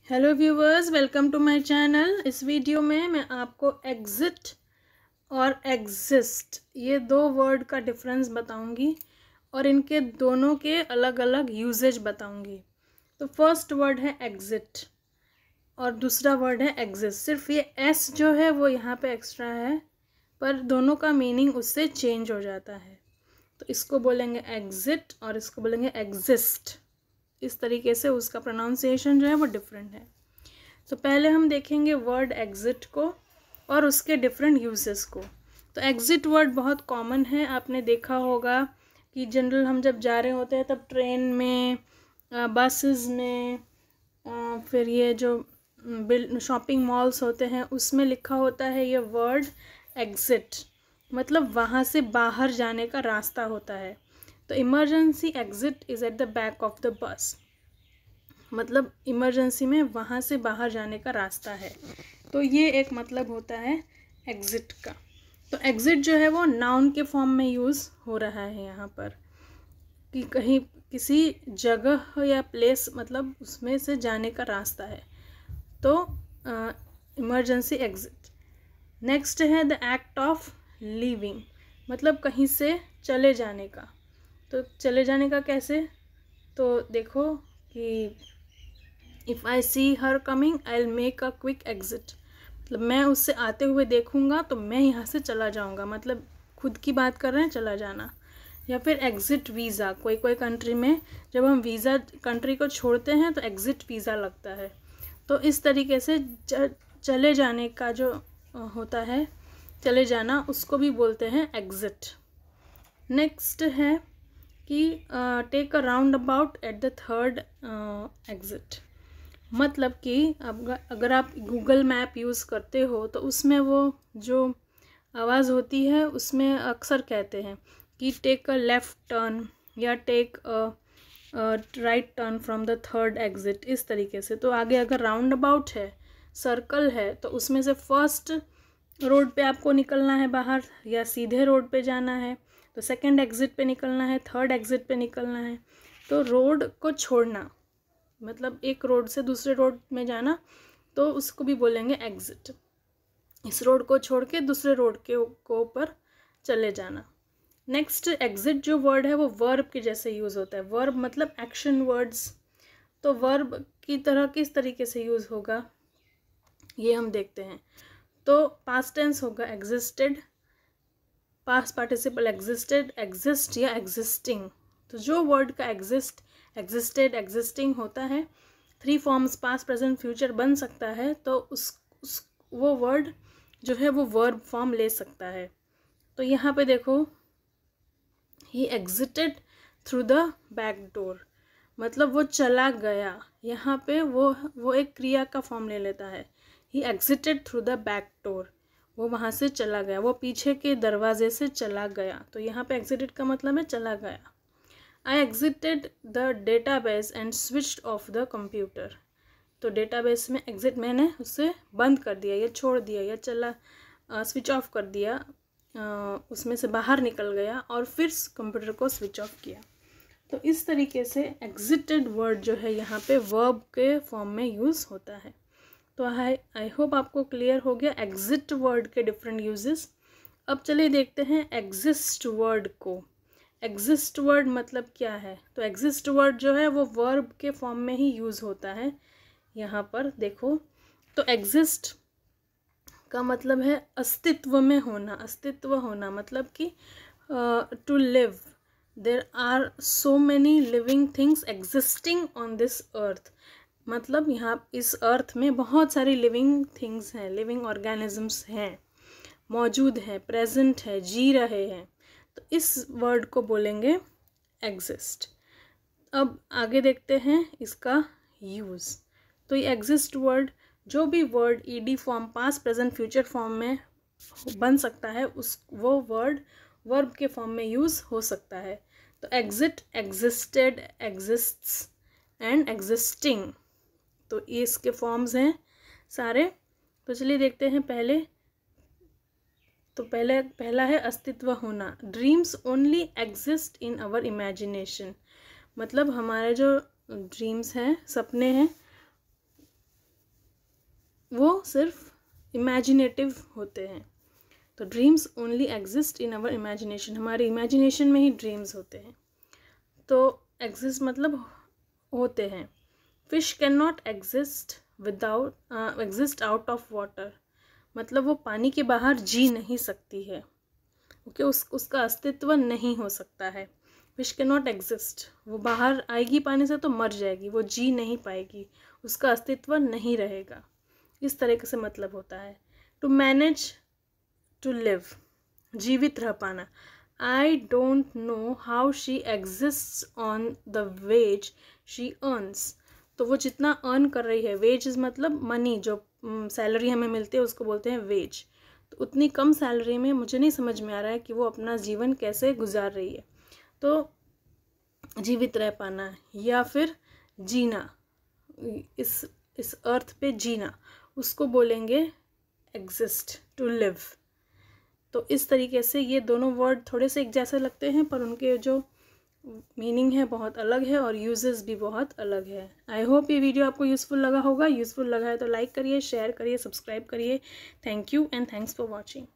Hello viewers, welcome to my channel. इस video में मैं आपको एग्जिट और एग्जिस्ट ये दो वर्ड का डिफरेंस बताऊंगी और इनके दोनों के अलग अलग यूजेज बताऊंगी। तो फर्स्ट वर्ड है एग्जिट और दूसरा वर्ड है एग्जिस्ट। सिर्फ ये एस जो है वो यहाँ पे एक्स्ट्रा है, पर दोनों का मीनिंग उससे चेंज हो जाता है। तो इसको बोलेंगे एग्जिट और इसको बोलेंगे एग्जिस्ट। इस तरीके से उसका प्रोनाउंसिएशन जो है वो डिफरेंट है। तो पहले हम देखेंगे वर्ड एग्जिट को और उसके डिफरेंट यूजेस को। तो एग्जिट वर्ड बहुत कॉमन है, आपने देखा होगा कि जनरल हम जब जा रहे होते हैं तब ट्रेन में, बसेस में, फिर ये जो शॉपिंग मॉल्स होते हैं उसमें लिखा होता है ये वर्ड एग्जिट, मतलब वहाँ से बाहर जाने का रास्ता होता है। तो emergency exit is at the back of the bus, मतलब इमरजेंसी में वहाँ से बाहर जाने का रास्ता है। तो ये एक मतलब होता है एग्जिट का। तो एग्जिट जो है वो नाउन के फॉर्म में यूज़ हो रहा है यहाँ पर, कि कहीं किसी जगह या प्लेस, मतलब उसमें से जाने का रास्ता है। तो इमरजेंसी एग्जिट। नेक्स्ट है द एक्ट ऑफ लीविंग, मतलब कहीं से चले जाने का। तो चले जाने का कैसे, तो देखो कि if I see her coming I will make a quick exit, मतलब मैं उससे आते हुए देखूंगा तो मैं यहाँ से चला जाऊँगा, मतलब खुद की बात कर रहे हैं, चला जाना। या फिर एग्जिट वीज़ा, कोई कोई कंट्री में जब हम वीज़ा कंट्री को छोड़ते हैं तो एग्जिट वीज़ा लगता है। तो इस तरीके से चले जाने का जो होता है, चले जाना, उसको भी बोलते हैं एग्जिट। नेक्स्ट है कि take a roundabout at the third exit, मतलब कि अगर आप गूगल मैप यूज़ करते हो तो उसमें वो जो आवाज़ होती है उसमें अक्सर कहते हैं कि टेक अ लेफ़्ट टर्न या take a right turn from the third exit, इस तरीके से। तो आगे अगर राउंड अबाउट है, सर्कल है, तो उसमें से फर्स्ट रोड पे आपको निकलना है बाहर, या सीधे रोड पे जाना है तो सेकंड एग्जिट पे निकलना है, थर्ड एग्जिट पे निकलना है। तो रोड को छोड़ना, मतलब एक रोड से दूसरे रोड में जाना, तो उसको भी बोलेंगे एग्जिट। इस रोड को छोड़ के दूसरे रोड के ऊपर चले जाना। नेक्स्ट एग्जिट जो वर्ड है वो वर्ब के जैसे यूज़ होता है। वर्ब मतलब एक्शन वर्ड्स। तो वर्ब की तरह किस तरीके से यूज़ होगा ये हम देखते हैं। तो पास्ट टेंस होगा existed, past participle existed, exist या एग्जिस्टिंग। तो जो वर्ड का एग्जिस्ट, एग्जिस्टेड, एग्जिस्टिंग होता है, 3 फॉर्म्स पास्ट प्रेजेंट फ्यूचर बन सकता है, तो वो वर्ड जो है वो वर्ब फॉर्म ले सकता है। तो यहाँ पे देखो, he exited through the back door, मतलब वो चला गया। यहाँ पे वो एक क्रिया का फॉर्म ले लेता है। He exited through the back door, वो वहाँ से चला गया, वो पीछे के दरवाजे से चला गया। तो यहाँ पे एग्जिटेड का मतलब है चला गया। I exited the database and switched off the computer, तो डेटाबेस में एग्जिट, मैंने उससे बंद कर दिया या छोड़ दिया या चला, स्विच ऑफ कर दिया, उसमें से बाहर निकल गया और फिर कंप्यूटर को स्विच ऑफ किया। तो इस तरीके से एग्जिटेड वर्ड जो है यहाँ पे वर्ब के फॉर्म में यूज़ होता है। तो आई होप आपको क्लियर हो गया एग्जिट वर्ड के डिफरेंट यूजेस। अब चलिए देखते हैं एग्जिस्ट वर्ड को। एग्जिस्ट वर्ड मतलब क्या है, तो एग्जिस्ट वर्ड जो है वो वर्ब के फॉर्म में ही यूज़ होता है। यहाँ पर देखो, तो एग्जिस्ट का मतलब है अस्तित्व में होना। अस्तित्व होना मतलब कि to live, there are so many living things existing on this earth, मतलब यहाँ इस अर्थ में बहुत सारी लिविंग थिंग्स हैं, लिविंग ऑर्गेनिजम्स हैं, मौजूद हैं, प्रेजेंट है, जी रहे हैं। तो इस वर्ड को बोलेंगे एग्जिस्ट। अब आगे देखते हैं इसका यूज़। तो ये एग्जिस्ट वर्ड, जो भी word ED form, past present future form में बन सकता है, वो वर्ड वर्ब के फॉर्म में यूज़ हो सकता है। तो exit, existed, exists and existing, तो ये इसके फॉर्म्स हैं सारे। तो चलिए देखते हैं पहले। तो पहला है अस्तित्व होना। Dreams only exist in our imagination, मतलब हमारे जो ड्रीम्स हैं, सपने हैं, वो सिर्फ इमेजिनेटिव होते हैं। तो dreams only exist in our imagination, हमारे इमेजिनेशन में ही ड्रीम्स होते हैं। तो एग्जिस्ट मतलब होते हैं। Fish can not exist out of water, मतलब वो पानी के बाहर जी नहीं सकती है। ओके, उसका अस्तित्व नहीं हो सकता है। फिश कैन नॉट एग्जिस्ट, वो बाहर आएगी पानी से तो मर जाएगी, वो जी नहीं पाएगी, उसका अस्तित्व नहीं रहेगा। इस तरीके से मतलब होता है। टू मैनेज, टू लिव, जीवित रह पाना। I don't know how she exist on the ways she earns, तो वो जितना अर्न कर रही है, वेज मतलब मनी, जो सैलरी हमें मिलती है उसको बोलते हैं वेज। तो उतनी कम सैलरी में मुझे नहीं समझ में आ रहा है कि वो अपना जीवन कैसे गुजार रही है। तो जीवित रह पाना या फिर जीना, इस अर्थ पे जीना, उसको बोलेंगे एग्जिस्ट, टू लिव। तो इस तरीके से ये दोनों वर्ड थोड़े से एक जैसे लगते हैं, पर उनके जो मीनिंग है बहुत अलग है और यूजेस भी बहुत अलग है। आई होप ये वीडियो आपको यूज़फुल लगा होगा। यूज़फुल लगा है तो लाइक करिए, शेयर करिए, सब्सक्राइब करिए। Thank you and thanks for watching.